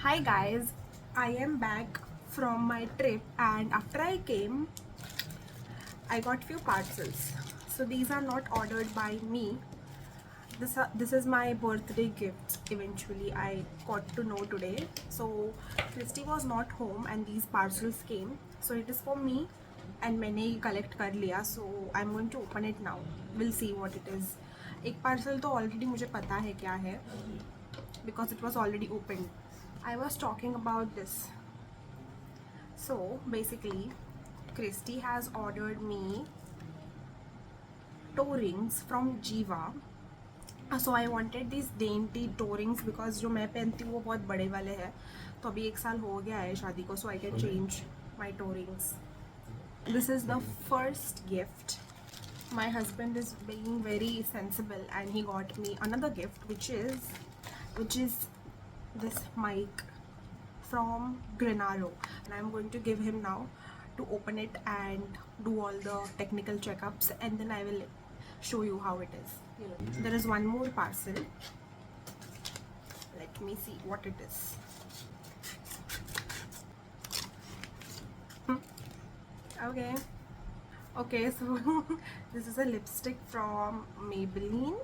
Hi guys, I am back from my trip and after I came, I got few parcels. So these are not ordered by me. This is my birthday gift. Eventually, I got to know today. So Christy was not home and these parcels came. So it is for me and मैंने ही collect कर लिया. So I'm going to open it now. We'll see what it is. एक parcel तो already मुझे पता है क्या है because it was already opened. I was talking about this. So basically, Christy has ordered me toe rings from Jiva. So I wanted these dainty toe rings because जो मैं पहनती हूँ वो बहुत बड़े वाले हैं. तो अभी 1 साल हो गया है शादी को, so I can change my toe rings. This is the first gift. My husband is being very sensible and he got me another gift, which is this mic from Grenaro, and I'm going to give him now to open it and do all the technical checkups, and then I will show you how it is. There is one more parcel. Let me see what it is. Okay, so this is a lipstick from Maybelline.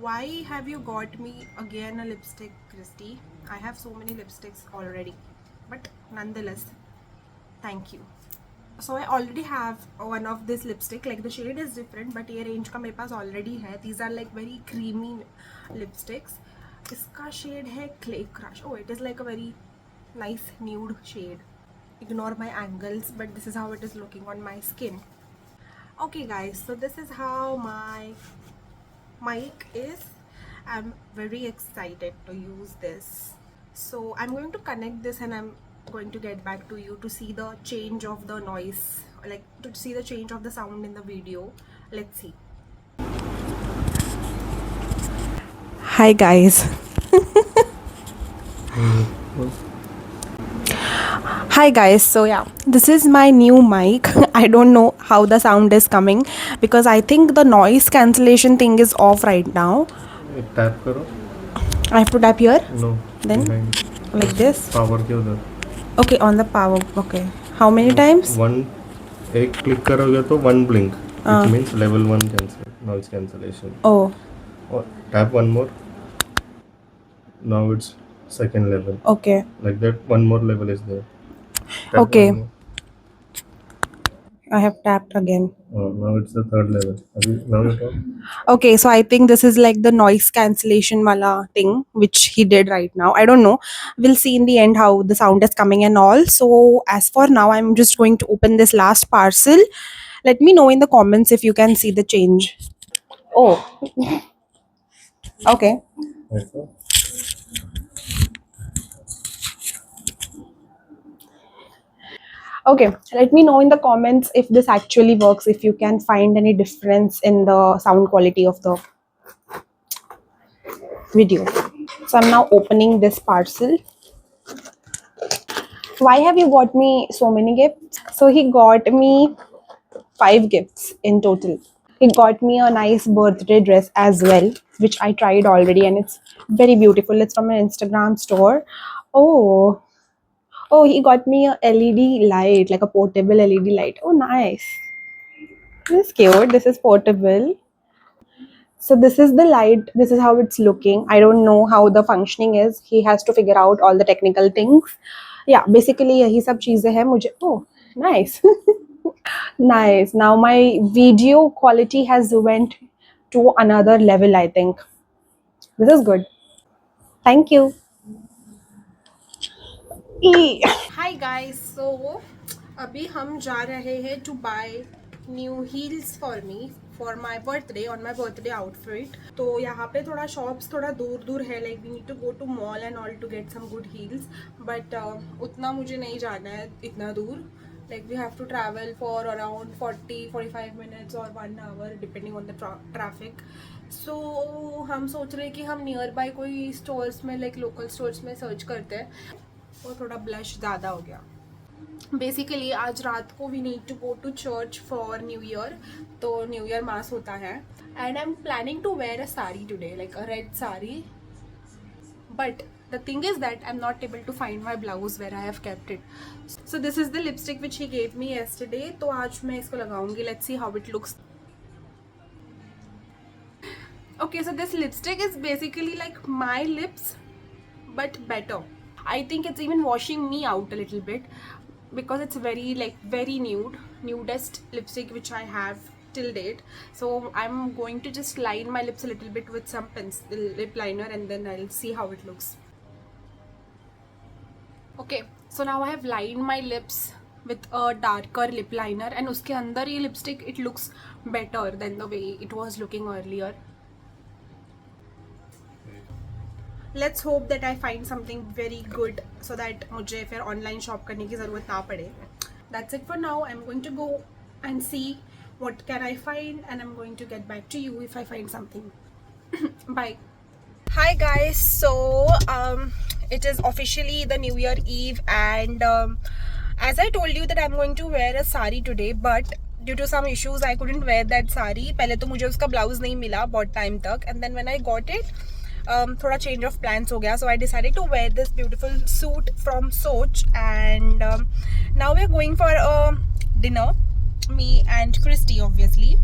Why have you got me again a lipstick, Christy? I have so many lipsticks already, but nonetheless, thank you. So I already have one of this lipstick. Like the shade is different, but ये range का मेरे पास already है. These are like very creamy lipsticks. इसका shade है Clay Crush. Oh, it is like a very nice nude shade. Ignore my angles, but this is how it is looking on my skin. Okay guys, so this is how my mic is. I'm very excited to use this. So I'm going to connect this and I'm going to get back to you to see the change of the noise, like to see the change of the sound in the video. Let's see. Hi guys. Hi guys, so yeah, this is my new mic. I don't know how the sound is coming because I think the noise cancellation thing is off right now. Tap करो. I have to tap here, no. then like this. Power के उधर. Okay, on the power. Okay, how many times? One. एक click करोगे तो one blink. It means level 1 cancel noise cancellation. Oh, और tap one more. Now it's second level. okay. Like that, one more level is there. Tap Okay, one more. I have tapped again. Now it's the third level. Now you talk. Okay, so I think this is like the noise cancellation wala thing which he did right now. I don't know. We'll see in the end how the sound is coming and all. So as for now, I'm just going to open this last parcel. Let me know in the comments if you can see the change. Oh, okay. ऐसा. Okay, let me know in the comments if this actually works, if you can find any difference in the sound quality of the video. So I'm now opening this parcel. Why have you got me so many gifts? So he got me 5 gifts in total. He got me a nice birthday dress as well, which I tried already and it's very beautiful. It's from an Instagram store. Oh, oh, he got me a LED light, like a portable LED light. Oh, nice. This is cute. This is portable. So this is the light. This is how it's looking. I don't know how the functioning is. He has to figure out all the technical things. Yeah, basically यही सब चीजें हैं मुझे. Oh, nice. Nice. Now my video quality has went to another level, I think. This is good. Thank you. Hi guys. So अभी हम जा रहे हैं to buy new heels for me for my birthday on my birthday outfit. तो यहाँ पे थोड़ा shops थोड़ा दूर दूर है, like we need to go to mall and all to get some good heels. But उतना मुझे नहीं जाना है इतना दूर. Like we have to travel for around 40-45 minutes or 1 hour depending on the traffic. So हम सोच रहे हैं कि हम नियर बाय कोई स्टोर्स में like local stores में सर्च करते हैं. और थोड़ा ब्लश ज़्यादा हो गया. बेसिकली आज रात को we need to go to church for new year. तो न्यू ईयर मास होता है and I am planning to wear a sari today, like a red sari. But The thing is that I'm not able to find my blouse where I have kept it. So this is the lipstick which he gave me yesterday. तो आज मैं इसको लगाऊंगी. Let's see how it looks. Okay, so this lipstick is basically like my lips, but better. I think it's even washing me out a little bit because it's very nudest lipstick which I have till date. So I'm going to just line my lips a little bit with some pencil lip liner, and then I'll see how it looks. Okay, so now I have lined my lips with a darker lip liner, and uske andar ye lipstick, it looks better than the way it was looking earlier. Let's hope that I find something very good so that मुझे फिर online shop करने की ज़रूरत ना पड़े. That's it for now. I'm going to go and see what can I find, and I'm going to get back to you if I find something. Bye. Hi guys. So it is officially the New Year Eve, and as I told you that I'm going to wear a sari today, but due to some issues I couldn't wear that sari. पहले तो मुझे उसका blouse नहीं मिला बहुत time तक, and then when I got it, थोड़ा change of plans हो गया, so I decided to wear this beautiful suit from Soch, and now we're going for a dinner, me and Christy obviously.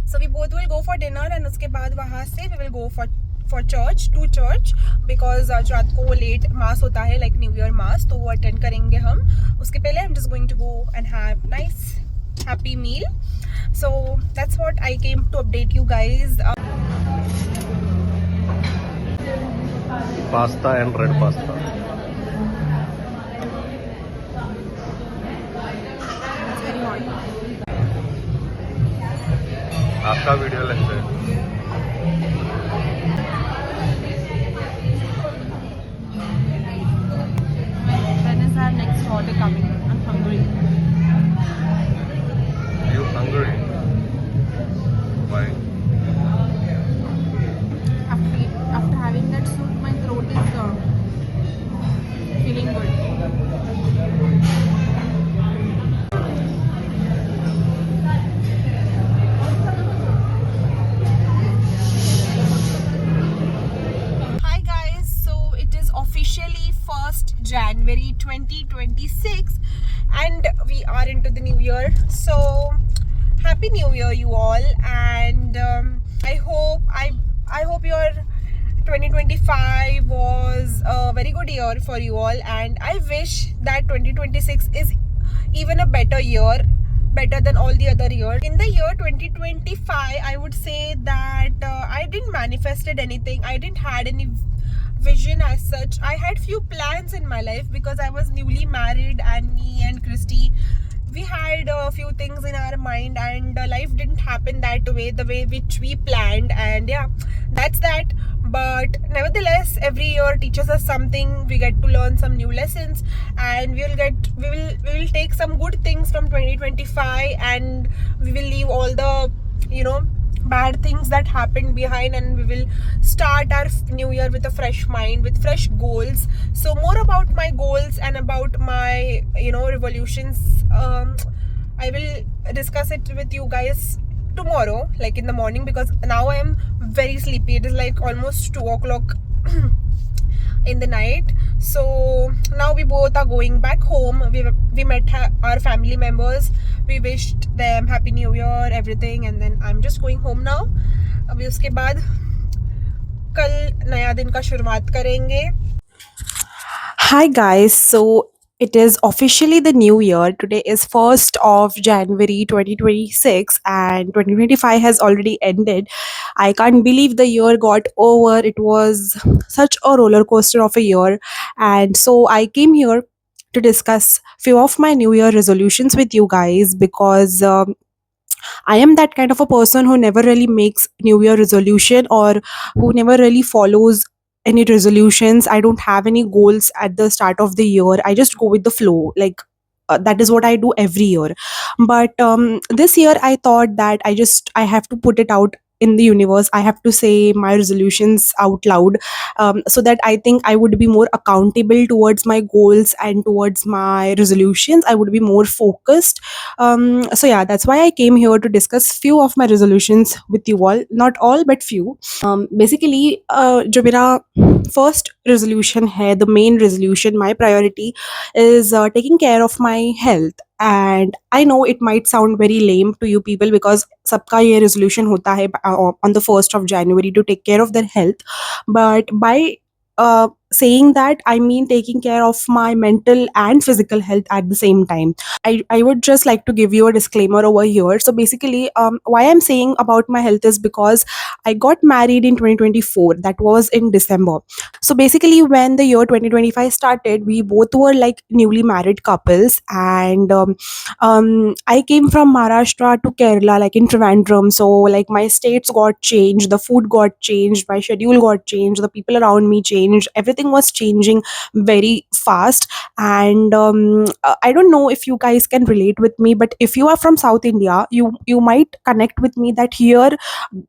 So we both will go for dinner, and उसके बाद वहाँ से we will go for church, to church, because आज रात को late mass होता है, like New Year mass, तो वो attend करेंगे हम. उसके पहले I'm just going to go and have nice happy meal. So that's what I came to update you guys. Pasta and red pasta. It's very hot. आपका video लगता है. When is our next order coming? I'm hungry. You hungry? Why? After having that soup, my throat is feeling good. Hi guys, so it is officially 1st January 2026, and we are into the new year. So happy new year you all, and I hope your 2025 was a very good year for you all, and I wish that 2026 is even a better year, better than all the other years. In the year 2025, I would say that I didn't manifested anything. I didn't had any vision as such. I had few plans in my life because I was newly married, and me and Christy, we had a few things in our mind, and life didn't happen that way, the way which we planned, and yeah, that's that. But nevertheless, every year teaches us something. We get to learn some new lessons, and we will take some good things from 2025, and we will leave all the bad things that happened behind, and we will start our new year with a fresh mind, with fresh goals. So more about my goals and about my revolutions, I will discuss it with you guys tomorrow, like in the morning, because now I am very sleepy. It is like almost 2 o'clock in the night. So now we both are going back home. We met our family members, we wished them happy new year, everything, and then I'm just going home now. अभी उसके बाद कल नया दिन का शुरुआत करेंगे. Hi guys, so it is officially the new year. Today is 1st of January 2026, and 2025 has already ended. I can't believe the year got over. It was such a roller coaster of a year, and so I came here to discuss few of my new year resolutions with you guys, because I am that kind of a person who never really makes new year resolution, or who never really follows any resolutions. I don't have any goals at the start of the year. I just go with the flow, like that is what I do every year. But this year I thought that I have to put it out in the universe, I have to say my resolutions out loud, so that I think I would be more accountable towards my goals and towards my resolutions. I would be more focused. So yeah, that's why I came here to discuss few of my resolutions with you all, not all but few. Basically, जो मेरा first resolution है, the main resolution, my priority is taking care of my health. And I know it might sound very lame to you people, because सबका ये resolution होता है on the 1st of January to take care of their health. But by saying that, I mean taking care of my mental and physical health at the same time. I would just like to give you a disclaimer over here. So basically, why I'm saying about my health is because I got married in 2024. That was in December. So basically, when the year 2025 started, we both were like newly married couples, and I came from Maharashtra to Kerala, like in Trivandrum. So like my states got changed, the food got changed, my schedule got changed, the people around me changed, everything was changing very fast. And I don't know if you guys can relate with me, but if you are from South India, you might connect with me that here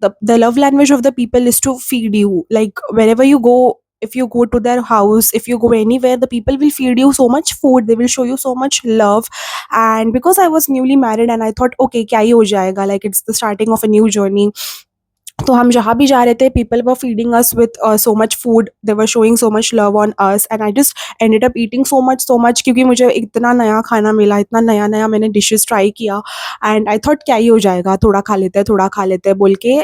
the love language of the people is to feed you. Like wherever you go, if you go to their house, if you go anywhere, the people will feed you so much food, they will show you so much love. And because I was newly married and I thought, okay, kya hi ho jayega, like it's the starting of a new journey. तो हम जहाँ भी जा रहे थे, people were feeding us with so much food, they were showing so much love on us, and I just ended up eating so much, क्योंकि मुझे इतना नया खाना मिला, इतना नया नया मैंने डिशेस ट्राई किया. एंड आई थॉट क्या ही हो जाएगा, थोड़ा खा लेते हैं बोल के.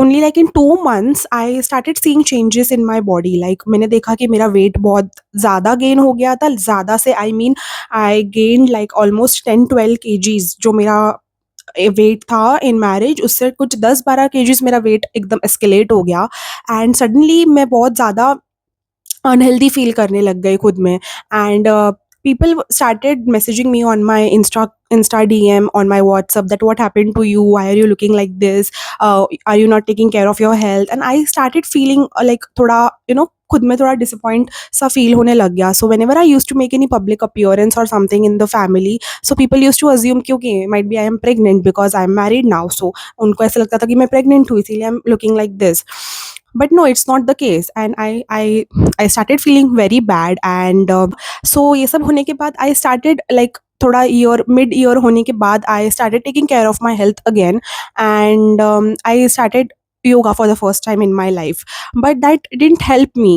Only like in 2 months I started seeing changes in my body. Like मैंने देखा कि मेरा वेट बहुत ज़्यादा गेन हो गया था. ज़्यादा से I mean I gain like almost 10-12 kgs. जो मेरा वेट था इन मैरिज, उससे कुछ 10-12 केजीज मेरा वेट एकदम एस्केलेट हो गया. एंड सडनली मैं बहुत ज़्यादा अनहेल्दी फील करने लग गई खुद में. And people started messaging me on my insta DM, on my WhatsApp, that what happened to you, why are you looking like this, are you not taking care of your health. And I started feeling like थोड़ा खुद में थोड़ा disappoint सा feel होने लग गया. So whenever I used to make any public appearance or something in the family, so people used to assume कि okay, might be I am pregnant because I am married now. So उनको ऐसा लगता था कि मैं pregnant हुई, इसीलिए I am looking like this. But no, it's not the case. And I started feeling very bad. And so ये सब होने के बाद I started like थोड़ा ईयर मिड ईयर होने के बाद I started taking care of my health again. And I started yoga for the first time in my life, but that didn't help me.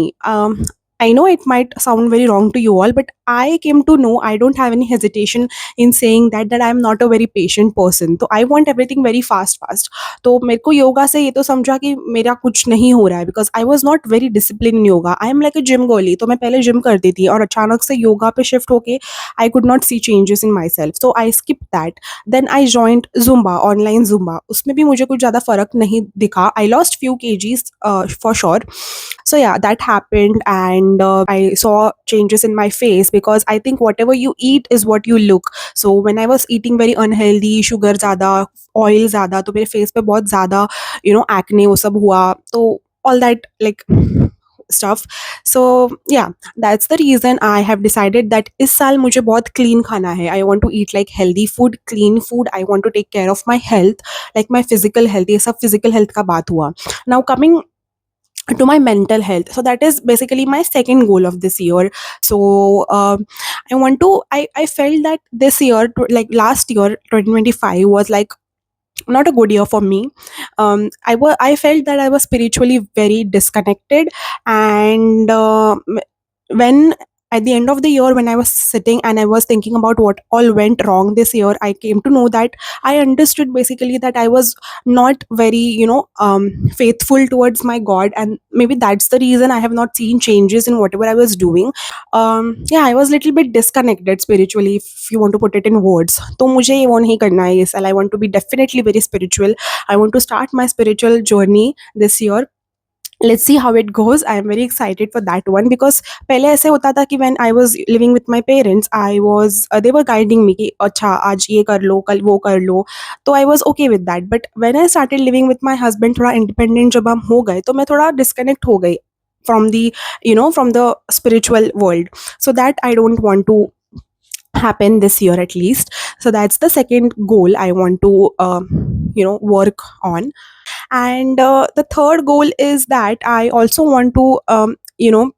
I know it might sound very wrong to you all, but I came to know, I don't have any hesitation in saying that I'm not a very patient person. So I want everything very fast. तो मेरे को योगा से ये तो समझा कि मेरा कुछ नहीं हो रहा है, because I was not very discipline in yoga. I am like a gym girly. तो मैं पहले जिम करती थी और अचानक से योगा पे शिफ्ट होके I could not see changes in myself. So I skip that. Then I joined Zumba, online Zumba. उसमें भी मुझे कुछ ज़्यादा फर्क नहीं दिखा. I lost few kgs for sure. So yeah, that happened. And I saw changes in my face, because I think whatever you eat is what you look. So when I was eating very unhealthy, sugar ज़्यादा, oil ज़्यादा, तो मेरे face पे बहुत ज़्यादा acne वो सब हुआ. तो all that like stuff. So yeah, that's the reason I have decided that इस साल मुझे बहुत clean खाना है. I want to eat like healthy food, clean food. I want to take care of my health, like my physical health. ये सब physical health का बात हुआ. Now coming to my mental health, so that is basically my second goal of this year. So I felt that this year, like last year 2025 was like not a good year for me. I felt that I was spiritually very disconnected. And when at the end of the year, when I was sitting and I was thinking about what all went wrong this year, I came to know that I understood basically that I was not very faithful towards my God. And maybe that's the reason I have not seen changes in whatever I was doing. Yeah, I was little bit disconnected spiritually, if you want to put it in words. तो मुझे ये वो नहीं करना है ये साल. I want to be definitely very spiritual. I want to start my spiritual journey this year. Let's see how it goes. I am very excited for that one, because पहले ऐसे होता था कि when I was living with my parents, they were guiding me कि अच्छा आज ये कर लो, कल वो कर लो. तो I was okay with that. But when I started living with my husband, थोड़ा independent जब हम हो गए, तो मैं थोड़ा disconnect हो गई from the from the spiritual world. So that I don't want to happen this year at least. So that's the second goal I want to work on. And the third goal is that I also want to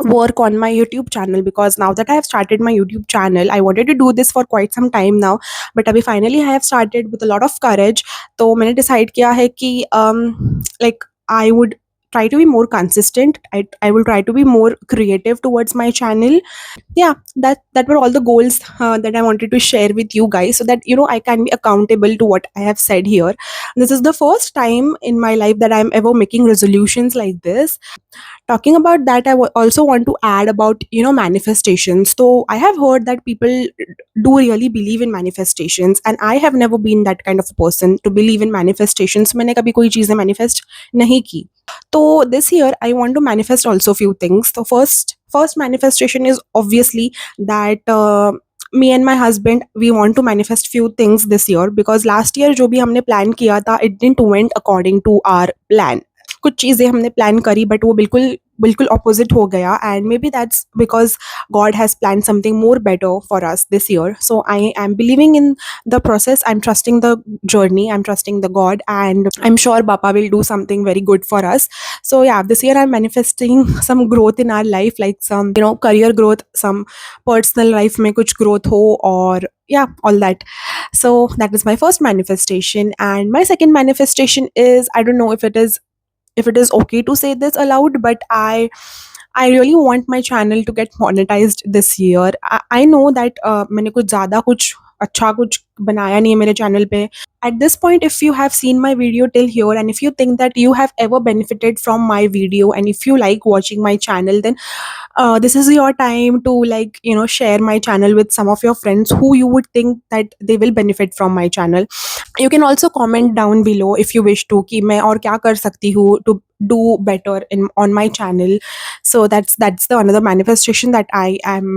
work on my YouTube channel, because now that I have started my YouTube channel, I wanted to do this for quite some time now, but abhi finally I have started with a lot of courage. तो मैंने decide किया है कि like I would try to be more consistent. I will try to be more creative towards my channel. Yeah, that were all the goals that I wanted to share with you guys, so that I can be accountable to what I have said here. This is the first time in my life that I'm ever making resolutions like this. Talking about that, also want to add about manifestations. So I have heard that people do really believe in manifestations, and I have never been that kind of a person to believe in manifestations. मैंने कभी कोई चीजें manifest नहीं की. So this year I want to manifest also few things. So first manifestation is obviously that me and my husband, we want to manifest few things this year, because last year जो भी हमने plan किया था, it didn't went according to our plan. कुछ चीज़ें हमने plan करी, but वो बिल्कुल बिल्कुल ऑपोजिट हो गया, and may be that's because God has plan something more better for us this year. So I am believing in the process. I'm trusting the journey, I'm trusting the God, and I'm sure Bapa will do something very good for us. So yeah, this year I'm manifesting some growth in our life, like some career growth, some personal life mein kuch growth ho, or yeah, all that. So that is my first manifestation. And my second manifestation is, I don't know if it is okay to say this aloud, but I really want my channel to get monetized this year. I know that मैंने कुछ ज़्यादा कुछ अच्छा कुछ बनाया नहीं है मेरे चैनल पे. At this point, if you have seen my video till here, and if you think that you have ever benefited from my video, and if you like watching my channel, then this is your time to, like, share my channel with some of your friends who you would think that they will benefit from my channel. You can also comment down below if you wish to कि मैं और क्या कर सकती हूँ to do better in on my channel. So that's the another manifestation that I am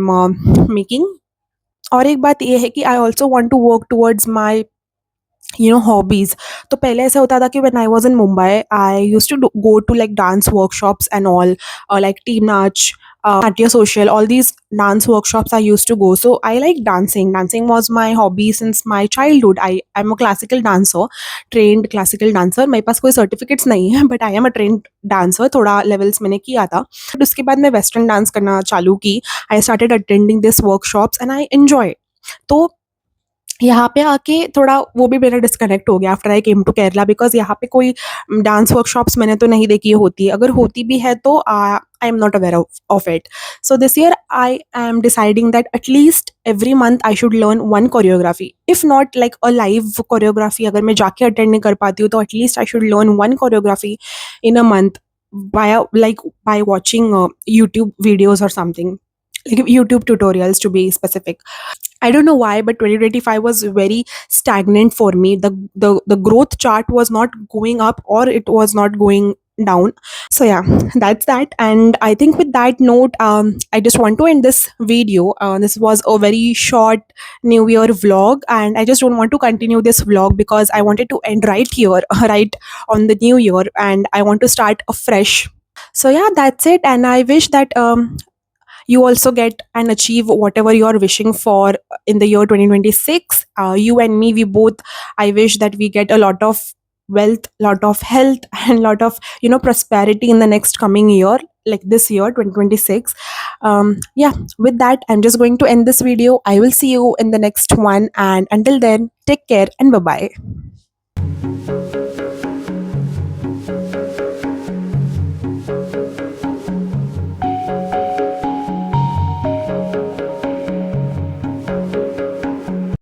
making. और एक बात ये है कि I also want to work towards my hobbies. तो पहले ऐसा होता था कि when I was in Mumbai, I used to go to like dance workshops and all, like Team Nach, Natya Social, all these dance workshops I used to go. So I like dancing. Dancing was my hobby since my childhood. I'm a classical dancer, trained classical dancer. मेरे पास कोई certificates नहीं है, but I am a trained dancer. थोड़ा levels मैंने किया था. But उसके बाद मैं western dance करना चालू की. I started attending these workshops and I enjoy. तो यहाँ पे आके थोड़ा वो भी मेरा डिस्कनेक्ट हो गया after I came to Kerala, because यहाँ पे कोई डांस वर्कशॉप्स मैंने तो नहीं देखी होती. अगर होती भी है तो I am not aware of it. So this year I am deciding that at least every month I should learn one choreography, if not like a live choreography. अगर मैं जाके अटेंड नहीं कर पाती हूँ तो at least I should learn one choreography in a month by watching YouTube videos or something, like YouTube tutorials to be specific. I don't know why, but 2025 was very stagnant for me. The growth chart was not going up, or it was not going down. So yeah, that's that. And I think with that note, I just want to end this video. This was a very short New Year vlog, and I just don't want to continue this vlog because I wanted to end right here, right on the New Year, and I want to start afresh. So yeah, that's it. And I wish that you also get and achieve whatever you are wishing for in the year 2026. You and me, we both, I wish that we get a lot of wealth, lot of health, and lot of prosperity in the next coming year, like this year 2026. Yeah, with that, I'm just going to end this video. I will see you in the next one, and until then, take care and bye bye.